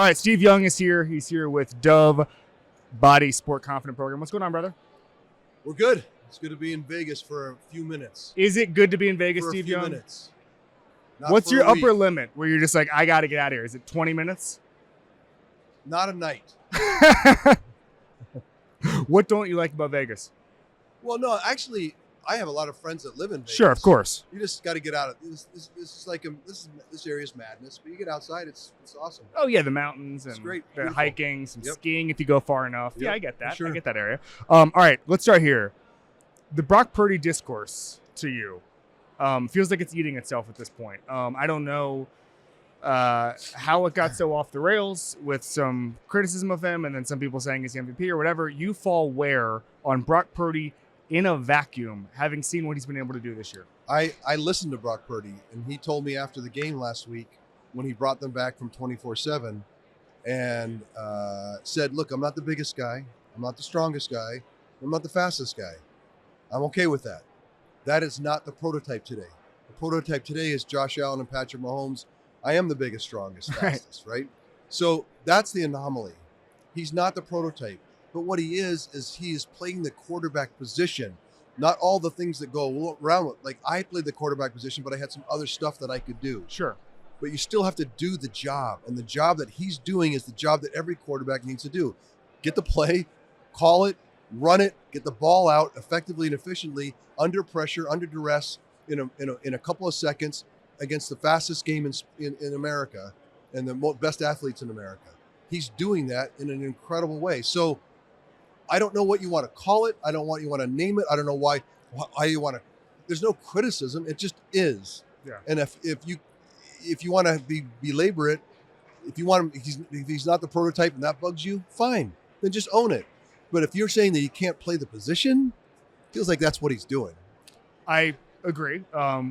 All right, Steve Young is here. He's here with Dove Body Sport Confident Program. What's going on, brother? We're good. It's good to be in Vegas for a few minutes. Is it good to be in Vegas, For Steve a few Young? minutes. Not What's for your a upper week. limit where you're just like, I got to get out of here? Is it 20 minutes? Not a night. What don't you like about Vegas? Well, no, actually, I have a lot of friends that live in Vegas. Sure, of course. You just got to get out of this. This is like this area is madness, but you get outside, it's awesome. Oh, yeah, the mountains and It's great. the Beautiful. hiking, some Yep. skiing if you go far enough. Yep, Yeah, I get for that. sure. I get that area. All right, let's start here. The Brock Purdy discourse to you feels like it's eating itself at this point. I don't know how it got so off the rails with some criticism of him and then some people saying he's the MVP or whatever. You fall where on Brock Purdy in a vacuum, having seen what he's been able to do this year? I listened to Brock Purdy, and he told me after the game last week when he brought them back from 24/7 and said, look, I'm not the biggest guy. I'm not the strongest guy. I'm not the fastest guy. I'm okay with that. That is not the prototype today. The prototype today is Josh Allen and Patrick Mahomes. I am the biggest, strongest, fastest, right? So that's the anomaly. He's not the prototype. But what he is he is playing the quarterback position, not all the things that go around with. Like, I played the quarterback position, but I had some other stuff that I could do. Sure. But you still have to do the job. And the job that he's doing is the job that every quarterback needs to do. Get the play, call it, run it, get the ball out effectively and efficiently, under pressure, under duress, in a couple of seconds against the fastest game in America and the best athletes in America. He's doing that in an incredible way. So I don't know what you want to call it. I don't want you want to name it. I don't know why you want to. There's no criticism. It just is. Yeah. And if you want to belabor it, if he's not the prototype and that bugs you, fine. Then just own it. But if you're saying that he can't play the position, feels like that's what he's doing. I agree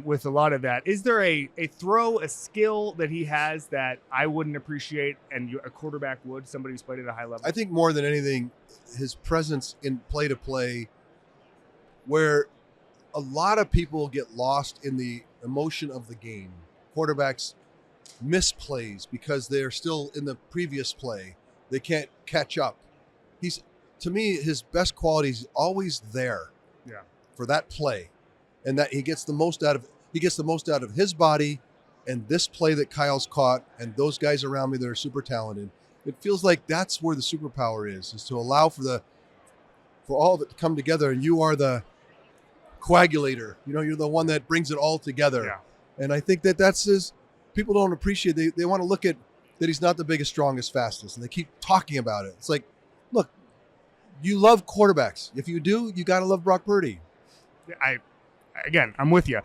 with a lot of that. Is there a throw, a skill that he has that I wouldn't appreciate and a quarterback would, somebody who's played at a high level? I think more than anything, his presence in play-to-play, where a lot of people get lost in the emotion of the game. Quarterbacks miss plays because they're still in the previous play. They can't catch up. To me, his best quality is always there. Yeah. For that play. And that he gets the most out of his body and this play that Kyle's caught and those guys around me that are super talented. It feels like that's where the superpower is to allow for all of it to come together, and you are the coagulator. You're the one that brings it all together. Yeah. And I think that's people don't appreciate. They want to look at that he's not the biggest, strongest, fastest, and they keep talking about it. It's like, look, you love quarterbacks. If you do, you got to love Brock Purdy. I'm with you.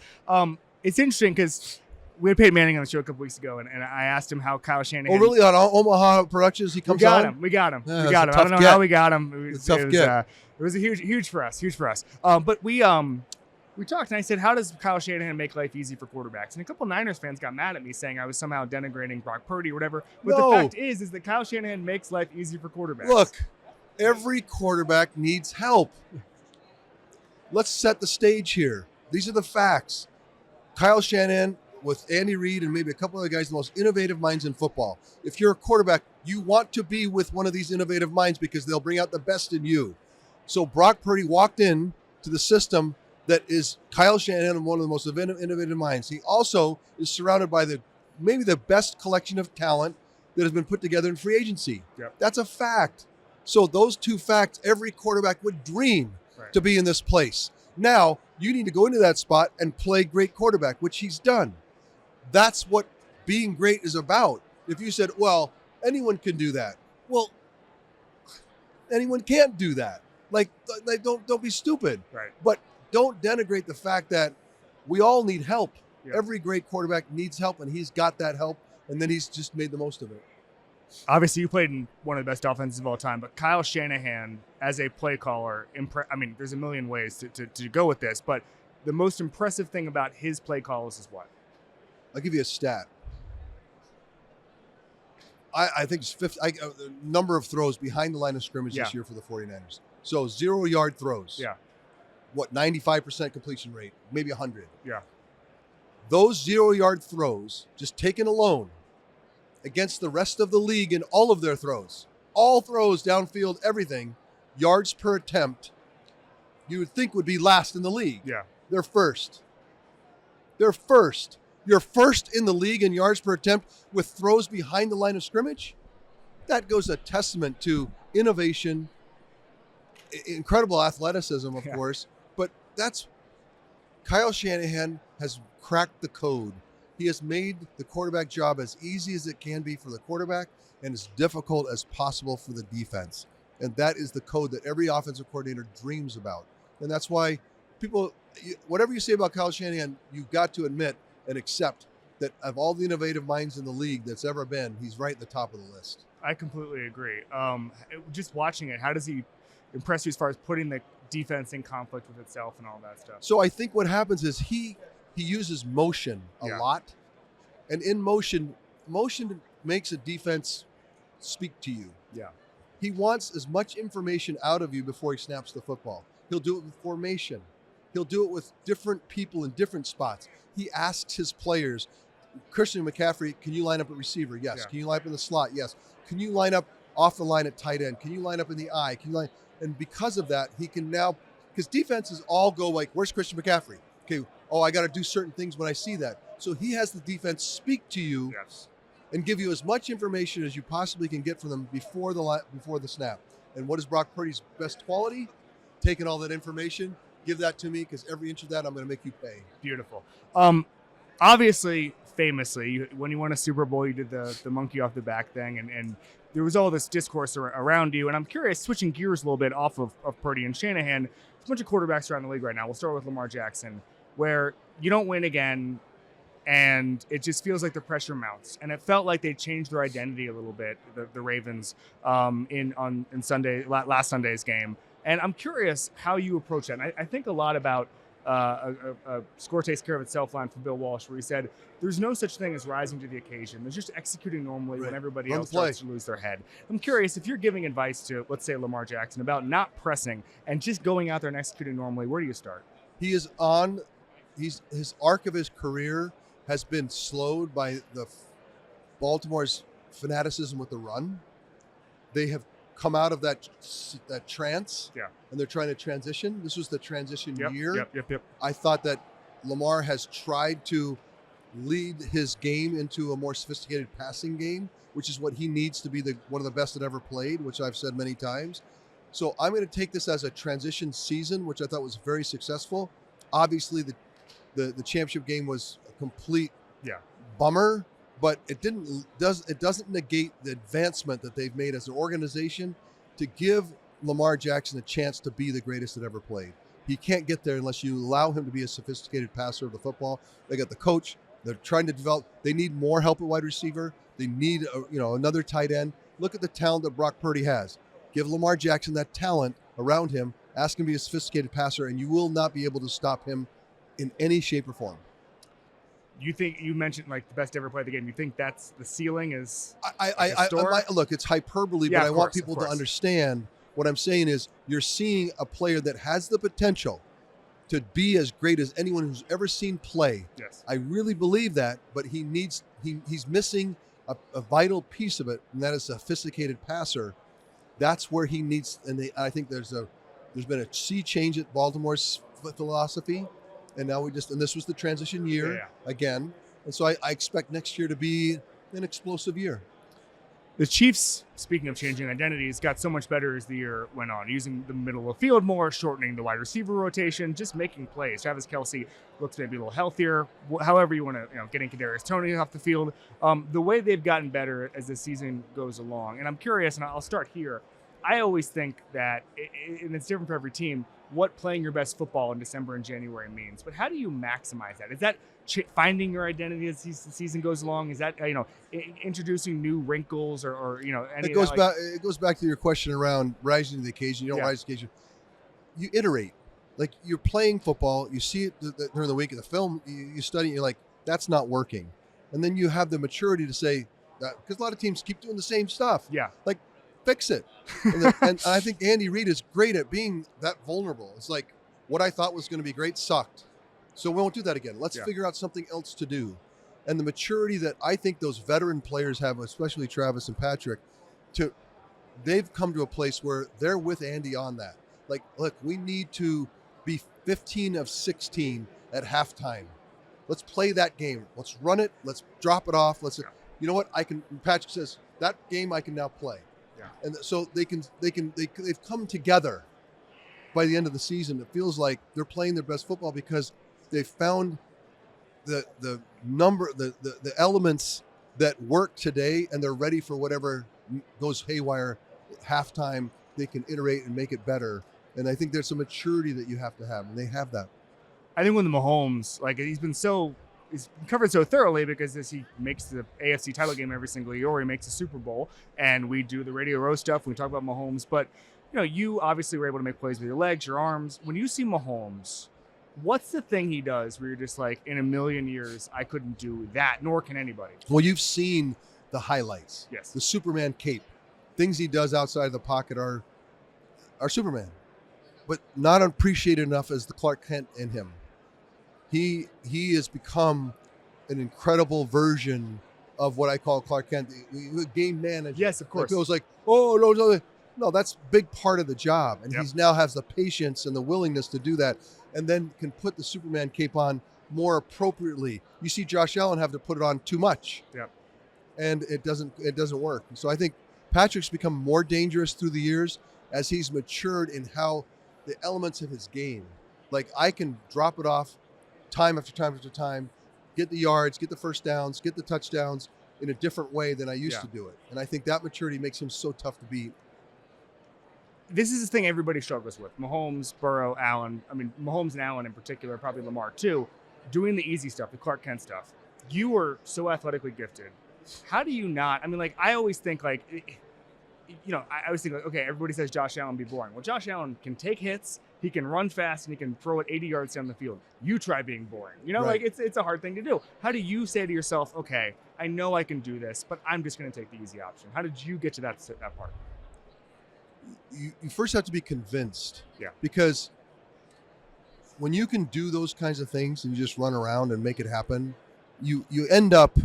It's interesting because we had Peyton Manning on the show a couple weeks ago, and I asked him how Kyle Shanahan. Oh, really? On Omaha Productions, he comes on? We got him. Yeah, I don't know how we got him. It was a huge for us. But we talked, and I said, how does Kyle Shanahan make life easy for quarterbacks? And a couple Niners fans got mad at me saying I was somehow denigrating Brock Purdy or whatever. But No. the fact is that Kyle Shanahan makes life easy for quarterbacks. Look, every quarterback needs help. Let's set the stage here. These are the facts. Kyle Shanahan with Andy Reid and maybe a couple other guys, the most innovative minds in football. If you're a quarterback, you want to be with one of these innovative minds because they'll bring out the best in you. So Brock Purdy walked in to the system that is Kyle Shanahan, one of the most innovative minds. He also is surrounded by maybe the best collection of talent that has been put together in free agency. Yep. That's a fact. So those two facts, every quarterback would dream to be in this place. Now, you need to go into that spot and play great quarterback, which he's done. That's what being great is about. If you said, well, anyone can do that. Well, anyone can't do that. Like don't be stupid. Right. But don't denigrate the fact that we all need help. Yeah. Every great quarterback needs help, and he's got that help, and then he's just made the most of it. Obviously, you played in one of the best offenses of all time, but Kyle Shanahan, as a play caller, there's a million ways to go with this, but the most impressive thing about his play calls is what? I'll give you a stat. I think it's the number of throws behind the line of scrimmage this year for the 49ers. So 0-yard throws. Yeah. 95% completion rate, maybe 100. Yeah. Those 0-yard throws, just taken alone, against the rest of the league in all of their throws. All throws, downfield, everything, yards per attempt, you would think would be last in the league. Yeah. They're first. They're first. You're first in the league in yards per attempt with throws behind the line of scrimmage. That goes a testament to innovation, incredible athleticism, of course. But that's Kyle Shanahan has cracked the code. He has made the quarterback job as easy as it can be for the quarterback and as difficult as possible for the defense. And that is the code that every offensive coordinator dreams about. And that's why people, whatever you say about Kyle Shanahan, you've got to admit and accept that of all the innovative minds in the league that's ever been, he's right at the top of the list. I completely agree. Just watching it, how does he impress you as far as putting the defense in conflict with itself and all that stuff? So I think what happens is he uses motion a lot. And in motion makes a defense speak to you. Yeah. He wants as much information out of you before he snaps the football. He'll do it with formation. He'll do it with different people in different spots. He asks his players, Christian McCaffrey, can you line up at receiver? Yes. Yeah. Can you line up in the slot? Yes. Can you line up off the line at tight end? Can you line up in the I? Can you line? And because of that, he can now, because defenses all go like, where's Christian McCaffrey? Okay, I got to do certain things when I see that. So he has the defense speak to you and give you as much information as you possibly can get from them before the snap. And what is Brock Purdy's best quality? Taking all that information, give that to me, because every inch of that I'm going to make you pay. Beautiful. Obviously, famously, when you won a Super Bowl, you did the monkey off the back thing, and there was all this discourse around you. And I'm curious, switching gears a little bit off of Purdy and Shanahan, there's a bunch of quarterbacks around the league right now. We'll start with Lamar Jackson, where you don't win again, and it just feels like the pressure mounts. And it felt like they changed their identity a little bit, the Ravens, in last Sunday's game. And I'm curious how you approach that. And I think a lot about a score takes care of itself line from Bill Walsh, where he said, there's no such thing as rising to the occasion. There's just executing normally when everybody else starts to lose their head. I'm curious, if you're giving advice to, let's say, Lamar Jackson about not pressing and just going out there and executing normally, where do you start? His arc of his career has been slowed by the Baltimore's fanaticism with the run. They have come out of that trance, and they're trying to transition. This was the transition year. Yep. I thought that Lamar has tried to lead his game into a more sophisticated passing game, which is what he needs to be one of the best that ever played, which I've said many times. So I'm going to take this as a transition season, which I thought was very successful. Obviously, the championship game was a complete bummer, but it doesn't negate the advancement that they've made as an organization to give Lamar Jackson a chance to be the greatest that ever played. He can't get there unless you allow him to be a sophisticated passer of the football. They got the coach. They're trying to develop. They need more help at wide receiver. They need another tight end. Look at the talent that Brock Purdy has. Give Lamar Jackson that talent around him. Ask him to be a sophisticated passer, and you will not be able to stop him in any shape or form. You think, you mentioned like the best ever play of the game. You think that's the ceiling is look, it's hyperbole, but I want people to understand what I'm saying is you're seeing a player that has the potential to be as great as anyone who's ever seen play. Yes. I really believe that, but he's missing a vital piece of it, and that is a sophisticated passer. That's where he needs, and I think there's been a sea change at Baltimore's philosophy, and now this was the transition year again, and so I expect next year to be an explosive year. The Chiefs, speaking of changing identities, got so much better as the year went on, using the middle of the field more, shortening the wide receiver rotation, just making plays. Travis Kelce looks maybe a little healthier, however you want to, getting Kadarius Toney off the field. The way they've gotten better as the season goes along, and I'm curious, and I'll start here. I always think that, and it's different for every team, what playing your best football in December and January means. But how do you maximize that? Is that finding your identity as the season goes along? Is that introducing new wrinkles or any? It goes back to your question around rising to the occasion. You don't rise to the occasion. You iterate. Like, you're playing football. You see it during the week of the film. You study. You're like, that's not working, and then you have the maturity to say that, because a lot of teams keep doing the same stuff. Yeah. Like, fix it. And I think Andy Reid is great at being that vulnerable. It's like, what I thought was going to be great sucked. So we won't do that again. Let's figure out something else to do. and the maturity that I think those veteran players have, especially Travis and Patrick, they've come to a place where they're with Andy on that. Like, look, we need to be 15 of 16 at halftime. Let's play that game. Let's run it. Let's drop it off. You know what? Patrick says that game I can now play. Yeah. And so they've come together by the end of the season. It feels like they're playing their best football because they've found the elements that work today, and they're ready for whatever goes haywire at halftime. They can iterate and make it better. And I think there's some maturity that you have to have, and they have that. I think when the Mahomes, like, he's been covered so thoroughly because he makes the AFC title game every single year, or he makes the Super Bowl, and we do the Radio Row stuff. We talk about Mahomes, but you obviously were able to make plays with your legs, your arms. When you see Mahomes, what's the thing he does where you're just like, in a million years, I couldn't do that, nor can anybody? Well, you've seen the highlights. Yes. The Superman cape. Things he does outside of the pocket are Superman, but not appreciated enough as the Clark Kent in him. He has become an incredible version of what I call Clark Kent, the game manager. Yes, of course. It was like, no, that's a big part of the job. And he now has the patience and the willingness to do that, and then can put the Superman cape on more appropriately. You see Josh Allen have to put it on too much. Yep. And it doesn't work. So I think Patrick's become more dangerous through the years as he's matured in how the elements of his game. Like, I can drop it off time after time after time, get the yards, get the first downs, get the touchdowns in a different way than I used to do it. And I think that maturity makes him so tough to beat. This is the thing everybody struggles with. Mahomes, Burrow, Allen. I mean, Mahomes and Allen in particular, probably Lamar too, doing the easy stuff, the Clark Kent stuff. You were so athletically gifted. How do you not? I mean, like, I always think like, I always think like, okay, everybody says Josh Allen be boring. Well, Josh Allen can take hits, he can run fast, and he can throw it 80 yards down the field. You try being boring. Like, it's a hard thing to do. How do you say to yourself, okay, I know I can do this, but I'm just going to take the easy option? How did you get to that part? You first have to be convinced. Yeah. Because when you can do those kinds of things and you just run around and make it happen, you end up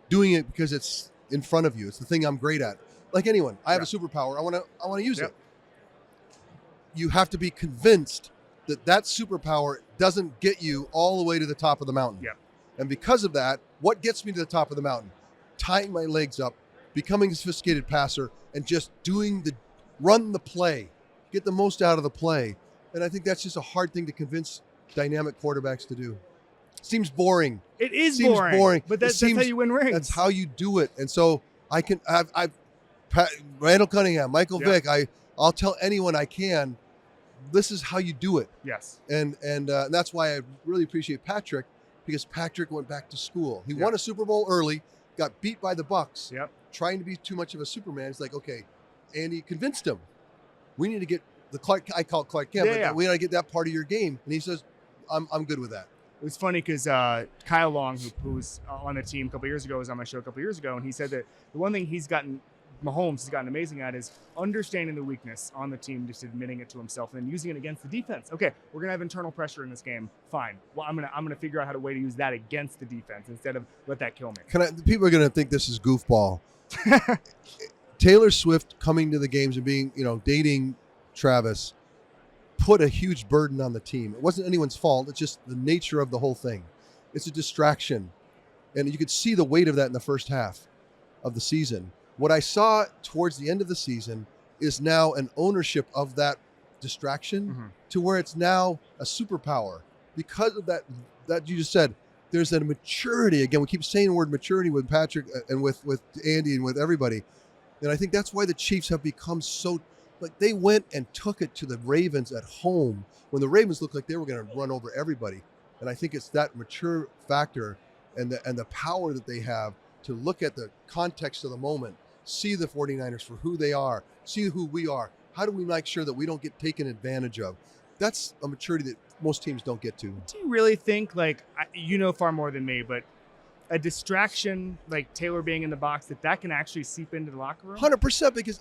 doing it because it's in front of you. It's the thing I'm great at. Like anyone, I have a superpower. I want to use it. You have to be convinced that superpower doesn't get you all the way to the top of the mountain. Yeah. And because of that, what gets me to the top of the mountain? Tying my legs up, becoming a sophisticated passer, and just run the play, get the most out of the play. And I think that's just a hard thing to convince dynamic quarterbacks to do. Seems boring. It is Seems boring. But that's how you win rings. That's how you do it. And so Randall Cunningham, Michael Vick, I'll tell anyone I can, this is how you do it. Yes. And that's why I really appreciate Patrick, because Patrick went back to school. He won a Super Bowl early, got beat by the Bucs, trying to be too much of a Superman. It's like, okay, Andy convinced him. We need to get the Clark, I call it Clark Kent, but we got to get that part of your game. And he says, I'm good with that. It was funny because Kyle Long, who was on the team a couple years ago, was on my show a couple years ago, and he said that the one thing Mahomes has gotten amazing at is understanding the weakness on the team, just admitting it to himself, and then using it against the defense. Okay, we're gonna have internal pressure in this game. Fine. Well, I'm gonna figure out how to use that against the defense instead of let that kill me. People are gonna think this is goofball. Taylor Swift coming to the games and being, dating Travis, put a huge burden on the team. It wasn't anyone's fault. It's just the nature of the whole thing. It's a distraction. And you could see the weight of that in the first half of the season. What I saw towards the end of the season is now an ownership of that distraction to where it's now a superpower. Because of that you just said, there's a maturity. Again, we keep saying the word maturity with Patrick and with Andy and with everybody. And I think that's why the Chiefs have become so, like, they went and took it to the Ravens at home when the Ravens looked like they were going to run over everybody. And I think it's that mature factor and the power that they have to look at the context of the moment, see the 49ers for who they are, see who we are. How do we make sure that we don't get taken advantage of? That's a maturity that most teams don't get to. Do you really think, like, you know far more than me, but a distraction like Taylor being in the box, that can actually seep into the locker room? 100%, because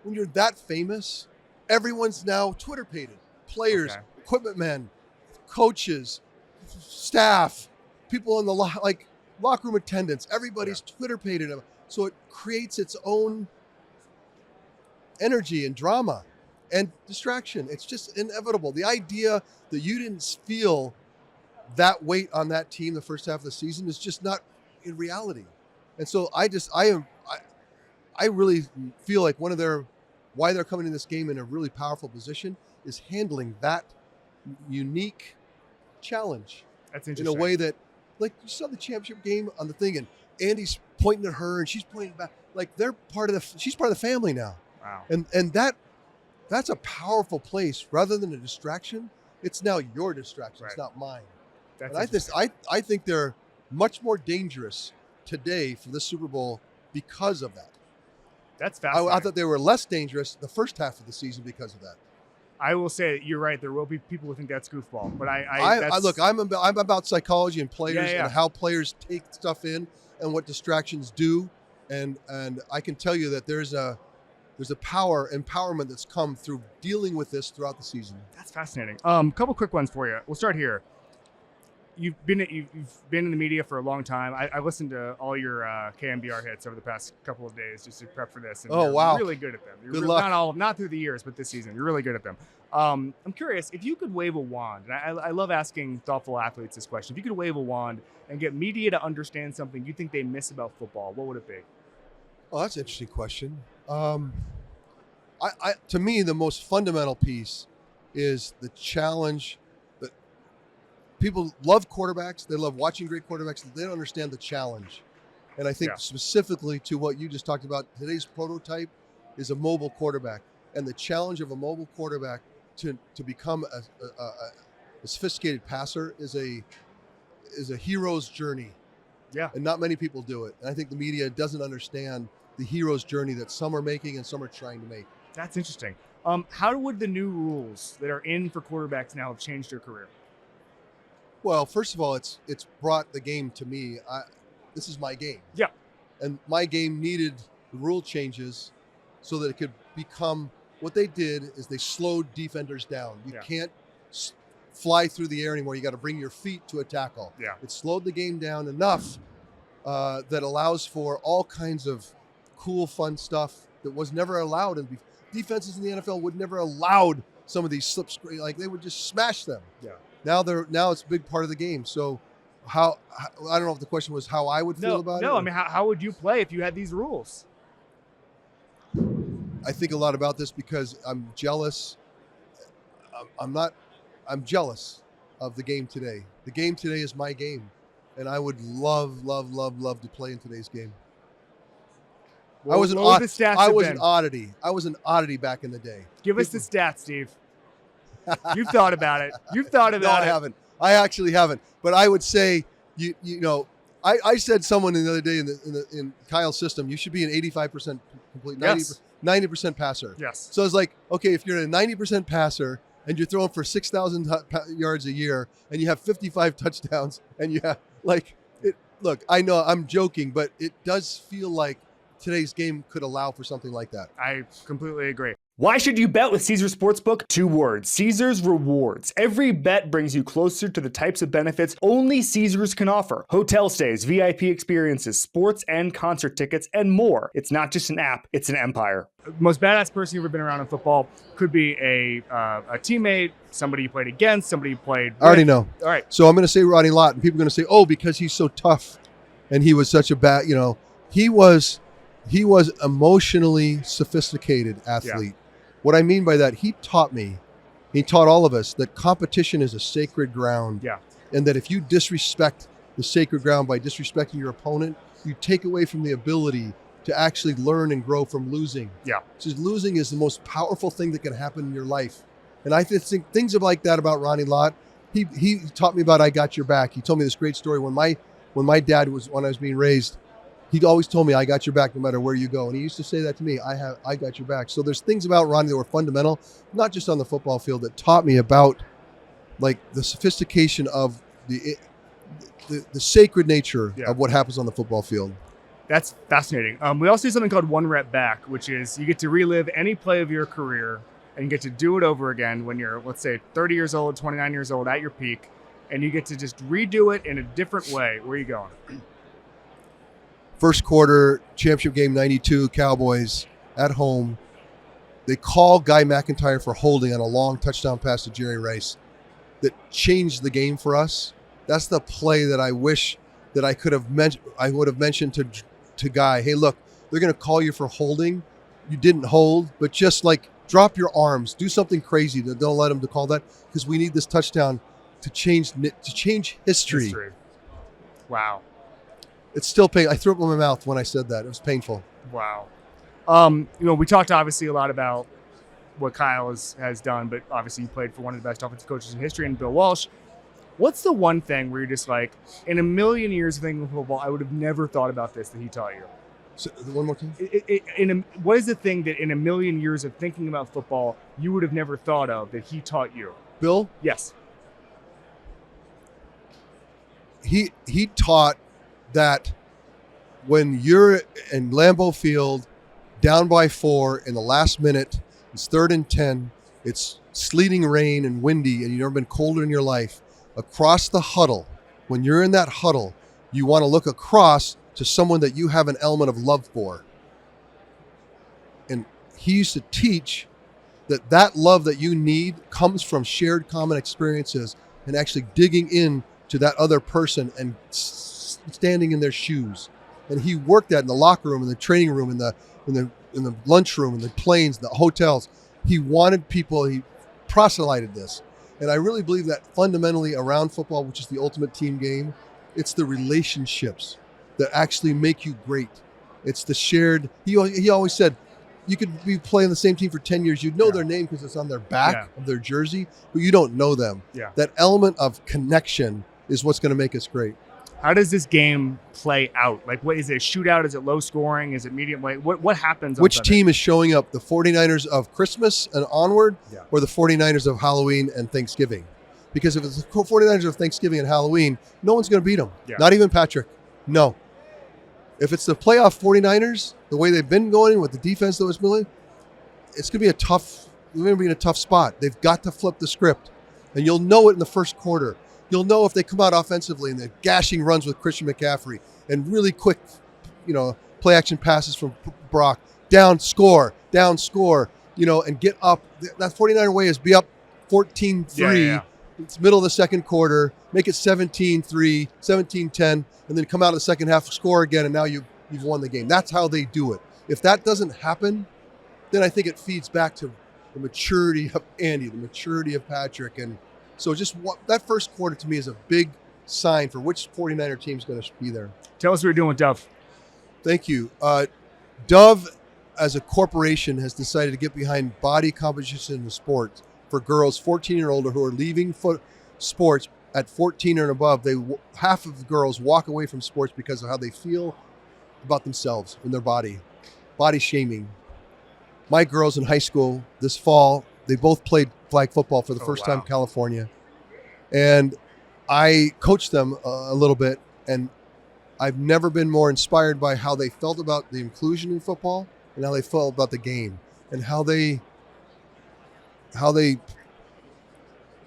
when you're that famous, everyone's now Twitter-pated. Players, equipment men, coaches, staff, people in the locker room attendants, everybody's Twitter pated him. So it creates its own energy and drama and distraction. It's just inevitable. The idea that you didn't feel that weight on that team the first half of the season is just not in reality. And so I really feel like why they're coming in this game in a really powerful position is handling that unique challenge. That's interesting. In a way that, like, you saw the championship game on the thing, and Andy's pointing at her and she's pointing back. Like, she's part of the family now. Wow. And that's a powerful place. Rather than a distraction, it's now your distraction. Right. It's not mine. I think they're much more dangerous today for the Super Bowl because of that. That's fascinating. I thought they were less dangerous the first half of the season because of that. I will say you're right. There will be people who think that's goofball, but look. I'm about psychology and players and how players take stuff in and what distractions do, and I can tell you that there's a empowerment that's come through dealing with this throughout the season. That's fascinating. Couple quick ones for you. We'll start here. You've been in the media for a long time. I listened to all your KMBR hits over the past couple of days just to prep for this. And wow! Really good at them. Good luck. Not through the years, but this season, you're really good at them. I'm curious if you could wave a wand. And I love asking thoughtful athletes this question. If you could wave a wand and get media to understand something you think they miss about football, what would it be? Oh, that's an interesting question. To me, the most fundamental piece is the challenge. People love quarterbacks. They love watching great quarterbacks. They don't understand the challenge. And I think specifically to what you just talked about, today's prototype is a mobile quarterback. And the challenge of a mobile quarterback to become a sophisticated passer is a hero's journey. Yeah. And not many people do it. And I think the media doesn't understand the hero's journey that some are making and some are trying to make. That's interesting. How would the new rules that are in for quarterbacks now have changed your career? Well, first of all, it's brought the game to me. This is my game. Yeah. And my game needed the rule changes so that it could become what they did is they slowed defenders down. You can't fly through the air anymore. You got to bring your feet to a tackle. Yeah. It slowed the game down enough that allows for all kinds of cool, fun stuff that was never allowed. And defenses in the NFL would never allowed some of these slip screen, like they would just smash them. Yeah. Now it's a big part of the game. So how I don't know if the question was how I would feel about it. No, I mean how would you play if you had these rules? I think a lot about this because I'm jealous. I'm jealous of the game today. The game today is my game. And I would love to play in today's game. Well, I was an oddity. I was an oddity back in the day. Give us the stats, Steve. You've thought about it. No, I haven't. I actually haven't. But I would say, I said someone the other day in Kyle's system, you should be an 85% complete, 90% passer. Yes. So it's like, okay, if you're a 90% passer and you're throwing for 6,000 yards a year and you have 55 touchdowns and you have look, I know I'm joking, but it does feel like today's game could allow for something like that. I completely agree. Why should you bet with Caesars Sportsbook? 2 words, Caesars Rewards. Every bet brings you closer to the types of benefits only Caesars can offer. Hotel stays, VIP experiences, sports and concert tickets, and more. It's not just an app, it's an empire. Most badass person you've ever been around in football could be a teammate, somebody you played against, somebody you played with. I already know. All right. So I'm going to say Ronnie Lott, and people are going to say, oh, because he's so tough and he was such a bad, he was emotionally sophisticated athlete. Yeah. What I mean by that, he taught all of us that competition is a sacred ground. Yeah. And that if you disrespect the sacred ground by disrespecting your opponent, you take away from the ability to actually learn and grow from losing. Yeah. So losing is the most powerful thing that can happen in your life. And I think things like that about Ronnie Lott. He taught me about I got your back. He told me this great story when my dad when I was being raised. He always told me, I got your back no matter where you go. And he used to say that to me, I got your back. So there's things about Ronnie that were fundamental, not just on the football field, that taught me about like the sophistication of the sacred nature of what happens on the football field. That's fascinating. We also do something called 1 Rep Back, which is you get to relive any play of your career and you get to do it over again when you're, let's say, 30 years old, 29 years old at your peak, and you get to just redo it in a different way. Where are you going? First quarter, championship game 92, Cowboys at home. They call Guy McIntyre for holding on a long touchdown pass to Jerry Rice that changed the game for us. That's the play that I wish that I would have mentioned to Guy, hey, look, they're going to call you for holding. You didn't hold, but just like drop your arms, do something crazy. Don't let them to call that, because we need this touchdown to change history. Wow. It's still pain. I threw up in my mouth when I said that. It was painful. Wow. We talked obviously a lot about what Kyle has done, but obviously you played for one of the best offensive coaches in history, and Bill Walsh. What's the one thing where you're just like, in a million years of thinking of football, I would have never thought about this that he taught you? So, one more time? What is the thing that in a million years of thinking about football, you would have never thought of that he taught you? Bill? Yes. He taught that when you're in Lambeau Field, down by 4 in the last minute, it's 3rd and 10, it's sleeting rain and windy, and you've never been colder in your life, across the huddle, when you're in that huddle, you want to look across to someone that you have an element of love for. And he used to teach that love that you need comes from shared common experiences and actually digging in to that other person and standing in their shoes. And he worked that in the locker room, in the training room, in the lunchroom, in the planes, the hotels. He wanted people, he proselyted this. And I really believe that fundamentally around football, which is the ultimate team game, it's the relationships that actually make you great. It's the shared, he always said, you could be playing the same team for 10 years. You'd know their name because it's on their back of their jersey, but you don't know them. Yeah. That element of connection is what's going to make us great. How does this game play out? Like, what is it? A shootout? Is it low scoring? Is it medium? What happens? Which team is showing up? The 49ers of Christmas and onward, or the 49ers of Halloween and Thanksgiving? Because if it's the 49ers of Thanksgiving and Halloween, no one's going to beat them. Yeah. Not even Patrick. No. If it's the playoff 49ers, the way they've been going with the defense that was building, it's going to be they're going to be in a tough spot. They've got to flip the script. And you'll know it in the first quarter. You'll know if they come out offensively and they're gashing runs with Christian McCaffrey and really quick, play action passes from Brock. Down, score, and get up. That 49er way is be up 14-3. Yeah. It's middle of the second quarter. Make it 17-3, 17-10, and then come out of the second half, score again, and now you've won the game. That's how they do it. If that doesn't happen, then I think it feeds back to the maturity of Andy, the maturity of Patrick. And so that first quarter to me is a big sign for which 49er team is going to be there. Tell us what you're doing with Dove. Thank you. Dove, as a corporation, has decided to get behind body composition in sports for girls 14 and older who are leaving sports at 14 and above. Half of the girls walk away from sports because of how they feel about themselves and their body shaming. My girls in high school this fall, they both played flag football for the first time in California. And I coached them a little bit, and I've never been more inspired by how they felt about the inclusion in football and how they felt about the game and how they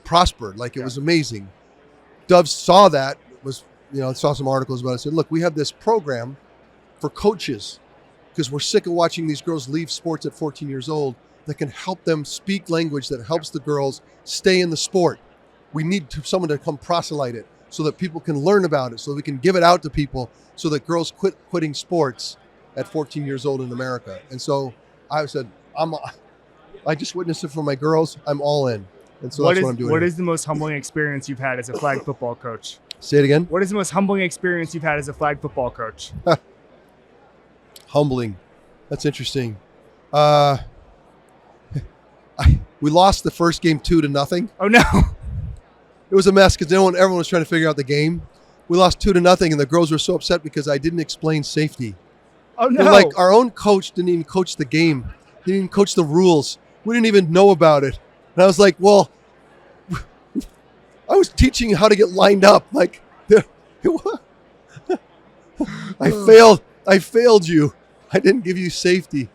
prospered. Like, it was amazing. Dove saw that, saw some articles about it, said, look, we have this program for coaches because we're sick of watching these girls leave sports at 14 years old that can help them speak language that helps the girls stay in the sport. We need someone to come proselyte it so that people can learn about it, so we can give it out to people so that girls quitting sports at 14 years old in America. And so I said, I just witnessed it for my girls. I'm all in. And so that's what I'm doing. What is the most humbling experience you've had as a flag football coach? Say it again. What is the most humbling experience you've had as a flag football coach? Humbling. That's interesting. We lost the first game 2-0. Oh, no. It was a mess because everyone was trying to figure out the game. We lost 2-0, and the girls were so upset because I didn't explain safety. Oh, no. They're like, our own coach didn't even coach the game. He didn't even coach the rules. We didn't even know about it. And I was like, well, I was teaching you how to get lined up. Like, I failed you. I didn't give you safety.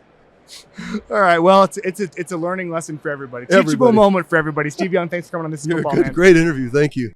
All right. Well, it's a learning lesson for everybody. Teachable moment for everybody. Steve Young, thanks for coming on This Is Football, man. Great interview. Thank you.